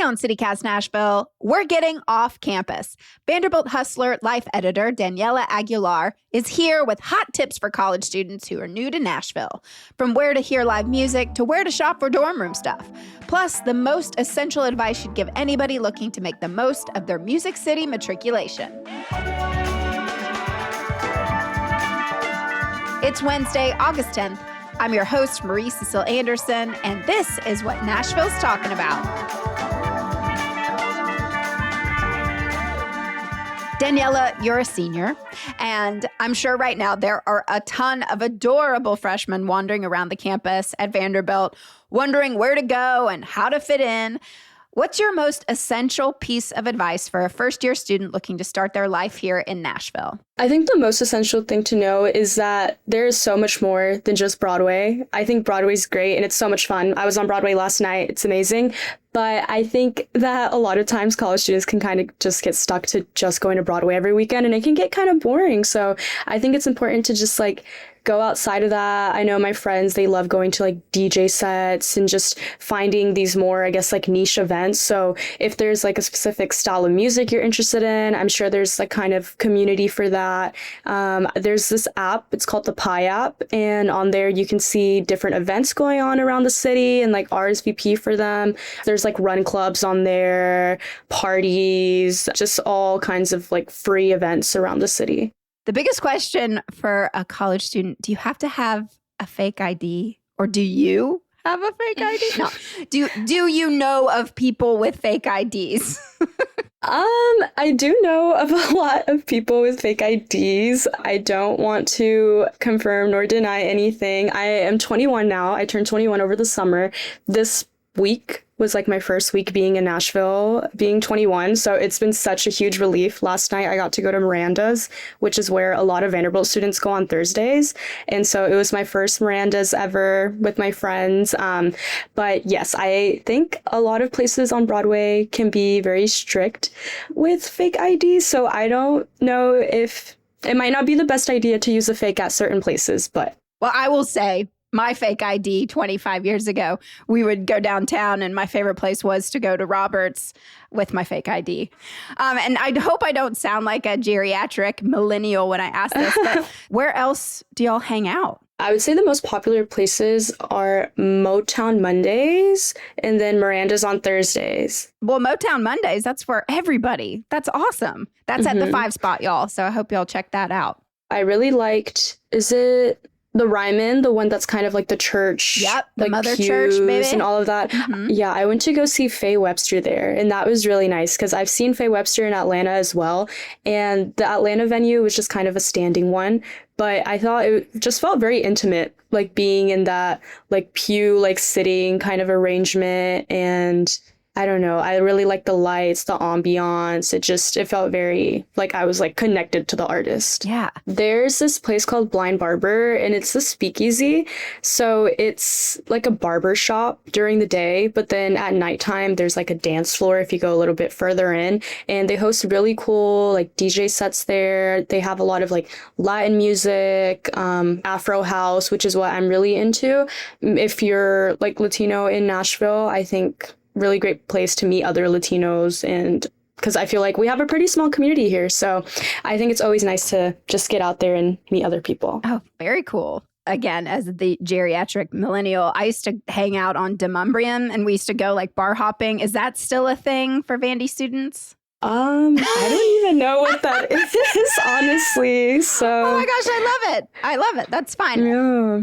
Today on CityCast Nashville, we're getting off campus. Vanderbilt Hustler Life Editor Daniela Aguilar is here with hot tips for college students who are new to Nashville, from where to hear live music to where to shop for dorm room stuff. Plus, the most essential advice you'd give anybody looking to make the most of their Music City matriculation. It's Wednesday, August 10th. I'm your host, Marie Cecile Anderson, and this is what Nashville's talking about. Daniela, you're a senior, and I'm sure right now there are a ton of adorable freshmen wandering around the campus at Vanderbilt, wondering where to go and how to fit in. What's your most essential piece of advice for a first-year student looking to start their life here in Nashville? I think the most essential thing to know is that there is so much more than just Broadway. I think Broadway's great and it's so much fun. I was on Broadway last night. It's amazing. But I think that a lot of times college students can kind of just get stuck to just going to Broadway every weekend, and it can get kind of boring. So I think it's important to just go outside of that. I know my friends, they love going to DJ sets and just finding these more, niche events. So if there's a specific style of music you're interested in, I'm sure there's kind of community for that. There's this app, it's called the Pi app. And on there you can see different events going on around the city and RSVP for them. There's run clubs on there, parties, just all kinds of free events around the city. The biggest question for a college student, do you have to have a fake ID, or do you have a fake ID? No. Do you know of people with fake IDs? I do know of a lot of people with fake IDs. I don't want to confirm nor deny anything. I am 21 now. I turned 21 over the summer. This week was my first week being in Nashville, being 21. So it's been such a huge relief. Last night I got to go to Miranda's, which is where a lot of Vanderbilt students go on Thursdays. And so it was my first Miranda's ever with my friends. But yes, I think a lot of places on Broadway can be very strict with fake IDs. So I don't know if it might not be the best idea to use a fake at certain places, but. Well, I will say, my fake ID 25 years ago, we would go downtown and my favorite place was to go to Robert's with my fake ID. And I hope I don't sound like a geriatric millennial when I ask this, but where else do y'all hang out? I would say the most popular places are Motown Mondays and then Miranda's on Thursdays. Well, Motown Mondays, that's for everybody. That's awesome. That's at the 5 spot, y'all. So I hope y'all check that out. I really liked, is it the Ryman, the one that's kind of the church? Yep, the Mother Church, baby. And all of that. Mm-hmm. Yeah, I went to go see Faye Webster there, and that was really nice because I've seen Faye Webster in Atlanta as well, and the Atlanta venue was just kind of a standing one, but I thought it just felt very intimate, being in that pew, sitting kind of arrangement, and I don't know. I really like the lights, the ambiance. It felt very I was connected to the artist. Yeah. There's this place called Blind Barber, and it's a speakeasy. So it's a barber shop during the day, but then at nighttime there's a dance floor if you go a little bit further in, and they host really cool DJ sets there. They have a lot of Latin music, Afro house, which is what I'm really into. If you're Latino in Nashville, I think really great place to meet other Latinos, and because I feel we have a pretty small community here. So I think it's always nice to just get out there and meet other people. Oh, very cool. Again, as the geriatric millennial, I used to hang out on Demumbrium and we used to go bar hopping. Is that still a thing for Vandy students? I don't even know what that is, honestly. So. Oh my gosh, I love it. I love it. That's fine. Yeah.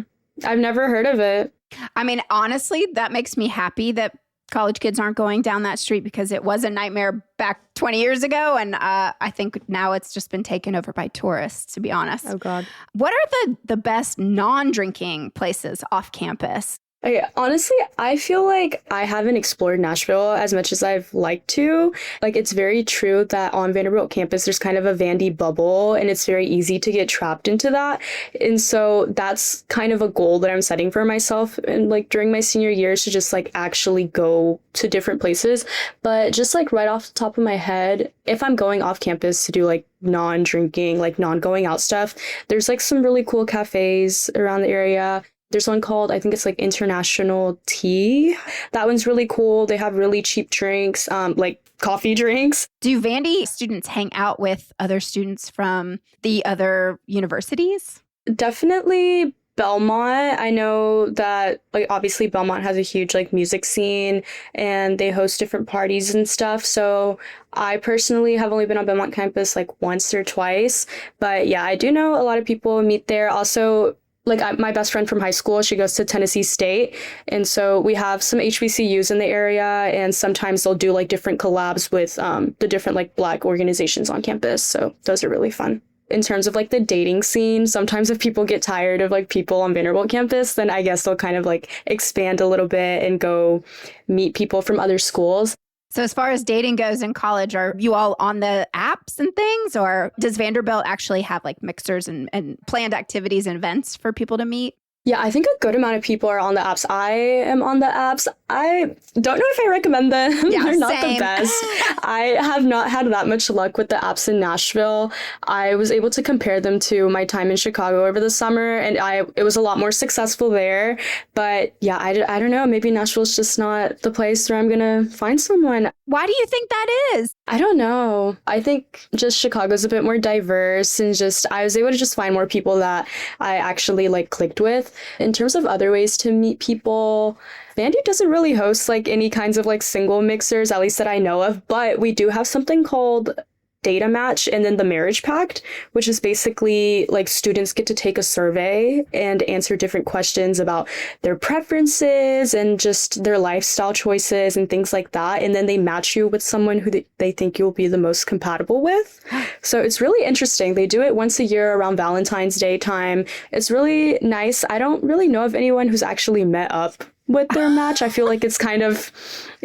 I've never heard of it. I mean, honestly, that makes me happy that college kids aren't going down that street because it was a nightmare back 20 years ago. And I think now it's just been taken over by tourists, to be honest. Oh, God. What are the best non-drinking places off campus? Okay, honestly, I feel I haven't explored Nashville as much as I've liked to. It's very true that on Vanderbilt campus, there's kind of a Vandy bubble, and it's very easy to get trapped into that. And so that's kind of a goal that I'm setting for myself, and during my senior years to just actually go to different places. But just right off the top of my head, if I'm going off campus to do non-drinking, non-going out stuff, there's some really cool cafes around the area. There's one called, I think it's like International Tea. That one's really cool. They have really cheap drinks, like coffee drinks. Do Vandy students hang out with other students from the other universities? Definitely Belmont. I know that like obviously Belmont has a huge like music scene and they host different parties and stuff. So I personally have only been on Belmont campus like once or twice. But yeah, I do know a lot of people meet there. Also, like my best friend from high school, she goes to Tennessee State. And so we have some HBCUs in the area, and sometimes they'll do like different collabs with the different like Black organizations on campus. So those are really fun. In terms of like the dating scene, sometimes if people get tired of like people on Vanderbilt campus, then I guess they'll kind of like expand a little bit and go meet people from other schools. So as far as dating goes in college, are you all on the apps and things, or does Vanderbilt actually have like mixers and planned activities and events for people to meet? Yeah, I think a good amount of people are on the apps. I am on the apps. I don't know if I recommend them. Yeah, They're not same. the best. I have not had that much luck with the apps in Nashville. I was able to compare them to my time in Chicago over the summer, and it was a lot more successful there. But yeah, I don't know. Maybe Nashville's just not the place where I'm going to find someone. Why do you think that is? I don't know. I think just Chicago's a bit more diverse, and just I was able to just find more people that I actually like clicked with. In terms of other ways to meet people, Vandy doesn't really host like any kinds of like single mixers, at least that I know of, but we do have something called Data Match and then the Marriage Pact, which is basically like students get to take a survey and answer different questions about their preferences and just their lifestyle choices and things like that. And then they match you with someone who they think you'll be the most compatible with. So it's really interesting. They do it once a year around Valentine's Day time. It's really nice. I don't really know of anyone who's actually met up with their match. I feel like it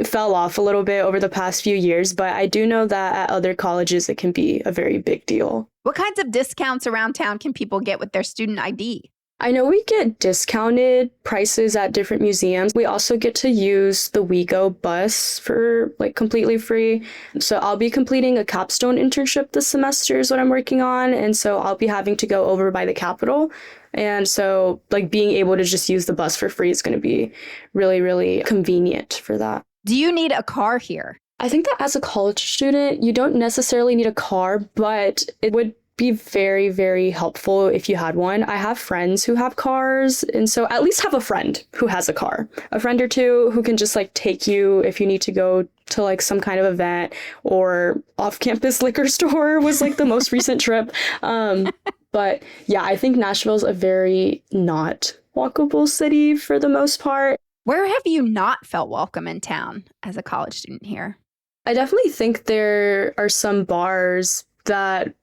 fell off a little bit over the past few years, but I do know that at other colleges, it can be a very big deal. What kinds of discounts around town can people get with their student ID? I know we get discounted prices at different museums. We also get to use the WeGo bus for like completely free. So I'll be completing a capstone internship this semester is what I'm working on. And so I'll be having to go over by the Capitol. And so like being able to just use the bus for free is going to be really, really convenient for that. Do you need a car here? I think that as a college student, you don't necessarily need a car, but it would be very, very helpful if you had one. I have friends who have cars, and so at least have a friend who has a car. A friend or two who can just like take you if you need to go to like some kind of event, or off-campus liquor store was like the most recent trip. But yeah, I think Nashville's a very not walkable city for the most part. Where have you not felt welcome in town as a college student here? I definitely think there are some bars that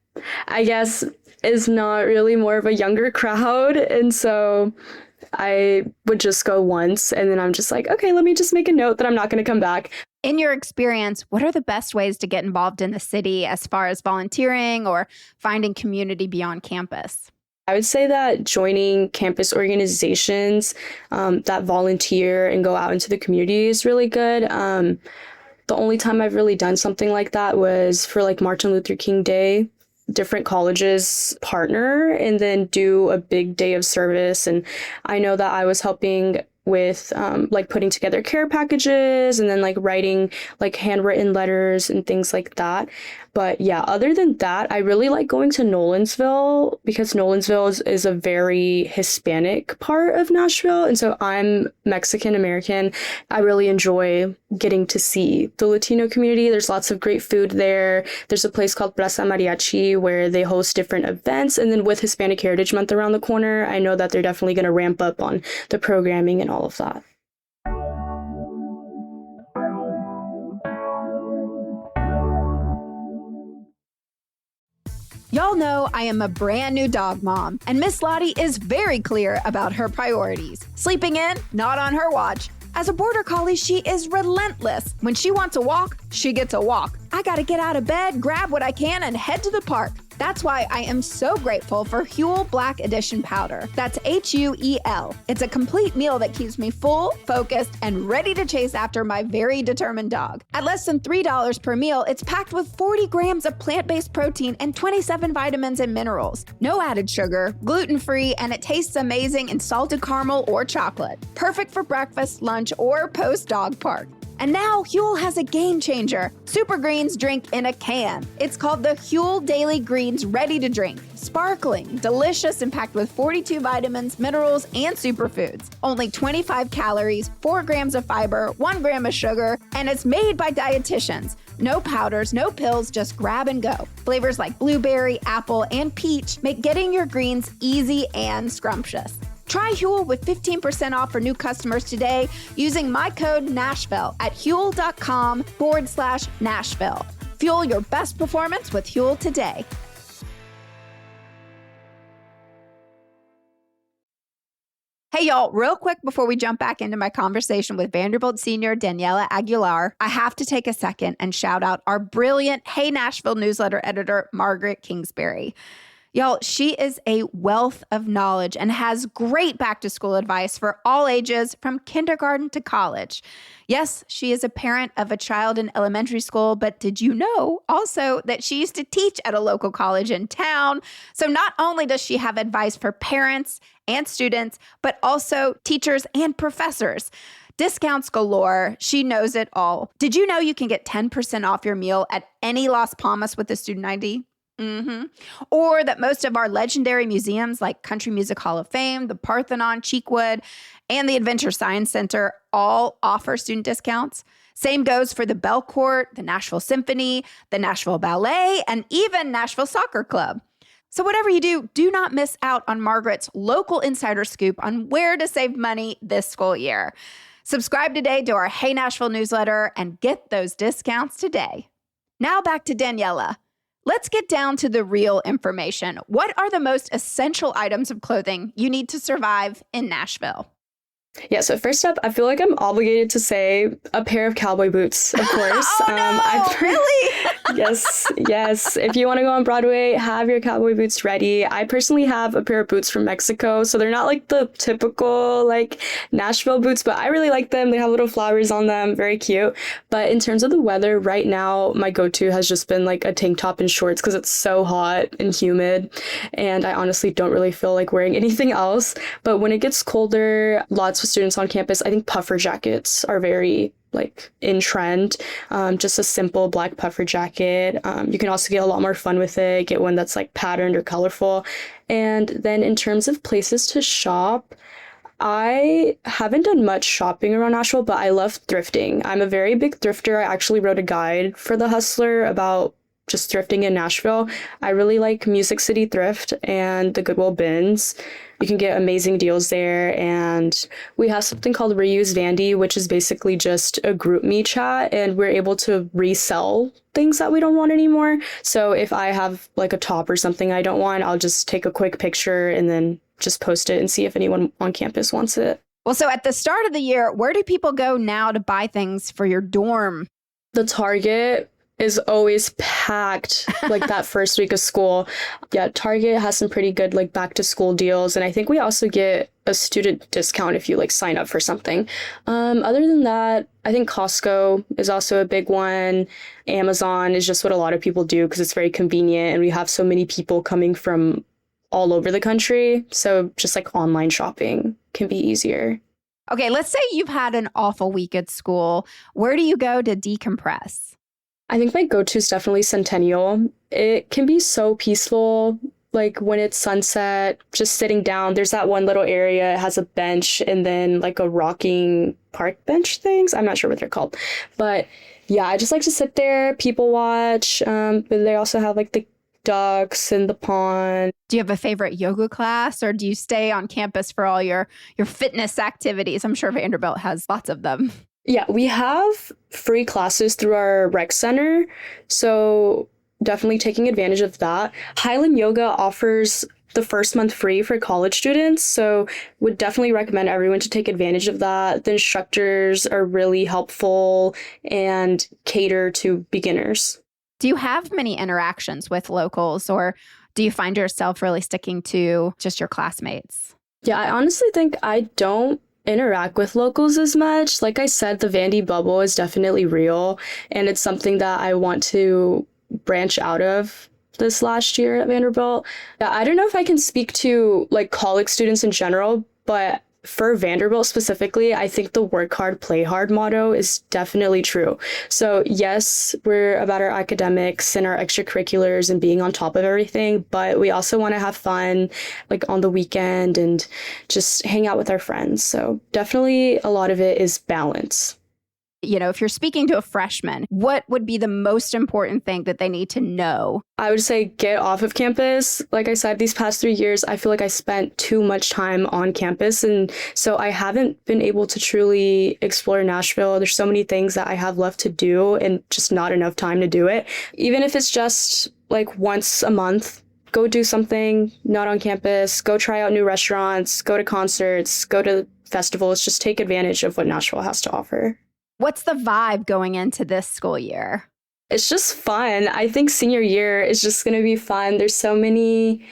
I guess is not really more of a younger crowd. And so I would just go once and then I'm just like, okay, let me just make a note that I'm not going to come back. In your experience, what are the best ways to get involved in the city as far as volunteering or finding community beyond campus? I would say that joining campus organizations that volunteer and go out into the community is really good. The only time I've really done something like that was for like Martin Luther King Day. Different colleges partner and then do a big day of service. And I know that I was helping with like putting together care packages and then like writing like handwritten letters and things like that. But yeah, other than that, I really like going to Nolensville because Nolensville is a very Hispanic part of Nashville. And so I'm Mexican American. I really enjoy getting to see the Latino community. There's lots of great food there. There's a place called Plaza Mariachi where they host different events. And then with Hispanic Heritage Month around the corner, I know that they're definitely going to ramp up on the programming and all of that. Y'all know I am a brand new dog mom, and Miss Lottie is very clear about her priorities. Sleeping in, not on her watch. As a border collie, she is relentless. When she wants a walk, she gets a walk. I gotta get out of bed, grab what I can, and head to the park. That's why I am so grateful for Huel Black Edition powder. That's Huel. It's a complete meal that keeps me full, focused, and ready to chase after my very determined dog. At less than $3 per meal, it's packed with 40 grams of plant-based protein and 27 vitamins and minerals. No added sugar, gluten-free, and it tastes amazing in salted caramel or chocolate. Perfect for breakfast, lunch, or post-dog park. And now Huel has a game changer. Super Greens drink in a can. It's called the Huel Daily Greens Ready to Drink. Sparkling, delicious, and packed with 42 vitamins, minerals, and superfoods. Only 25 calories, 4 grams of fiber, 1 gram of sugar, and it's made by dietitians. No powders, no pills, just grab and go. Flavors like blueberry, apple, and peach make getting your greens easy and scrumptious. Try Huel with 15% off for new customers today using my code Nashville at Huel.com/Nashville. Fuel your best performance with Huel today. Hey y'all, real quick before we jump back into my conversation with Vanderbilt senior Daniela Aguilar, I have to take a second and shout out our brilliant Hey Nashville newsletter editor, Margaret Kingsbury. Y'all, she is a wealth of knowledge and has great back-to-school advice for all ages, from kindergarten to college. Yes, she is a parent of a child in elementary school, but did you know also that she used to teach at a local college in town? So not only does she have advice for parents and students, but also teachers and professors. Discounts galore. She knows it all. Did you know you can get 10% off your meal at any Las Palmas with a student ID? Or that most of our legendary museums like Country Music Hall of Fame, the Parthenon, Cheekwood, and the Adventure Science Center all offer student discounts. Same goes for the Belcourt, the Nashville Symphony, the Nashville Ballet, and even Nashville Soccer Club. So whatever you do, do not miss out on Margaret's local insider scoop on where to save money this school year. Subscribe today to our Hey Nashville newsletter and get those discounts today. Now back to Daniela. Let's get down to the real information. What are the most essential items of clothing you need to survive in Nashville? Yeah, so first up, I feel like I'm obligated to say a pair of cowboy boots, of course. Really? Yes. If you want to go on Broadway, have your cowboy boots ready. I personally have a pair of boots from Mexico, so they're not like the typical like Nashville boots, but I really like them. They have little flowers on them, very cute. But in terms of the weather, right now, my go-to has just been like a tank top and shorts because it's so hot and humid, and I honestly don't really feel like wearing anything else. But when it gets colder, lots of students on campus, I think puffer jackets are very like in trend. Just a simple black puffer jacket. You can also get a lot more fun with it. Get one that's like patterned or colorful. And then in terms of places to shop, I haven't done much shopping around Nashville, but I love thrifting. I'm a very big thrifter. I actually wrote a guide for The Hustler about just thrifting in Nashville. I really like Music City Thrift and the Goodwill Bins. You can get amazing deals there. And we have something called Reuse Vandy, which is basically just a group me chat, and we're able to resell things that we don't want anymore. So if I have like a top or something I don't want, I'll just take a quick picture and then just post it and see if anyone on campus wants it. Well, so at the start of the year, where do people go now to buy things for your dorm? The Target is always packed like that first week of school. Yeah, Target has some pretty good like back to school deals, and I think we also get a student discount if you like sign up for something. Other than that, I think Costco is also a big one. Amazon is just what a lot of people do because it's very convenient, and we have so many people coming from all over the country, so just like online shopping can be easier. Okay, let's say you've had an awful week at school. Where do you go to decompress? I think my go-to is definitely Centennial. It can be so peaceful, like when it's sunset, just sitting down. There's that one little area, it has a bench and then like a rocking park bench things. I'm not sure what they're called. But yeah, I just like to sit there, people watch. But they also have like the ducks in the pond. Do you have a favorite yoga class, or do you stay on campus for all your fitness activities? I'm sure Vanderbilt has lots of them. Yeah, we have free classes through our rec center, so definitely taking advantage of that. Highland Yoga offers the first month free for college students, so would definitely recommend everyone to take advantage of that. The instructors are really helpful and cater to beginners. Do you have many interactions with locals, or do you find yourself really sticking to just your classmates? Yeah, I honestly think I don't interact with locals as much. Like I said, the Vandy bubble is definitely real, and it's something that I want to branch out of this last year at Vanderbilt. Yeah, I don't know if I can speak to like college students in general, but for Vanderbilt specifically, I think the work hard, play hard motto is definitely true. So yes, we're about our academics and our extracurriculars and being on top of everything, but we also want to have fun like on the weekend and just hang out with our friends. So definitely a lot of it is balance. You know, if you're speaking to a freshman, what would be the most important thing that they need to know? I would say get off of campus. Like I said, these past 3 years, I feel like I spent too much time on campus. And so I haven't been able to truly explore Nashville. There's so many things that I have left to do and just not enough time to do it. Even if it's just like once a month, go do something not on campus, go try out new restaurants, go to concerts, go to festivals, just take advantage of what Nashville has to offer. What's the vibe going into this school year? It's just fun. I think senior year is just going to be fun. There's so many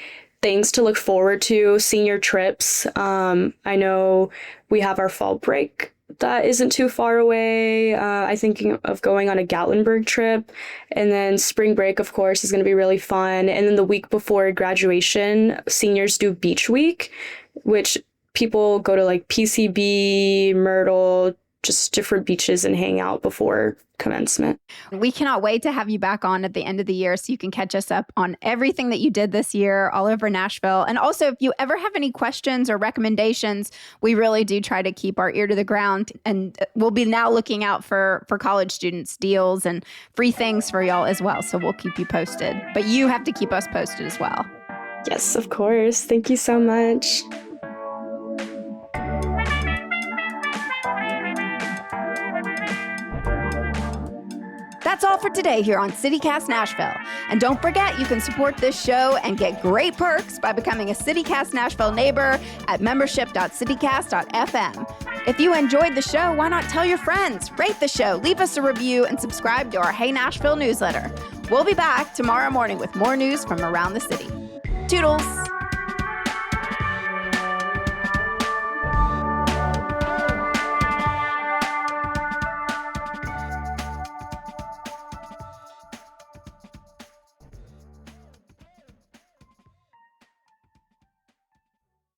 things to look forward to, senior trips. I know we have our fall break that isn't too far away. I'm thinking of going on a Gatlinburg trip. And then spring break, of course, is going to be really fun. And then the week before graduation, seniors do beach week, which people go to like PCB, Myrtle, just different beaches and hang out before commencement. We cannot wait to have you back on at the end of the year so you can catch us up on everything that you did this year all over Nashville. And also, if you ever have any questions or recommendations, we really do try to keep our ear to the ground. And we'll be now looking out for college students deals and free things for y'all as well. So we'll keep you posted. But you have to keep us posted as well. Yes, of course. Thank you so much. That's all for today here on CityCast Nashville. And don't forget, you can support this show and get great perks by becoming a CityCast Nashville neighbor at membership.citycast.fm. If you enjoyed the show, why not tell your friends, rate the show, leave us a review, and subscribe to our Hey Nashville newsletter. We'll be back tomorrow morning with more news from around the city. Toodles!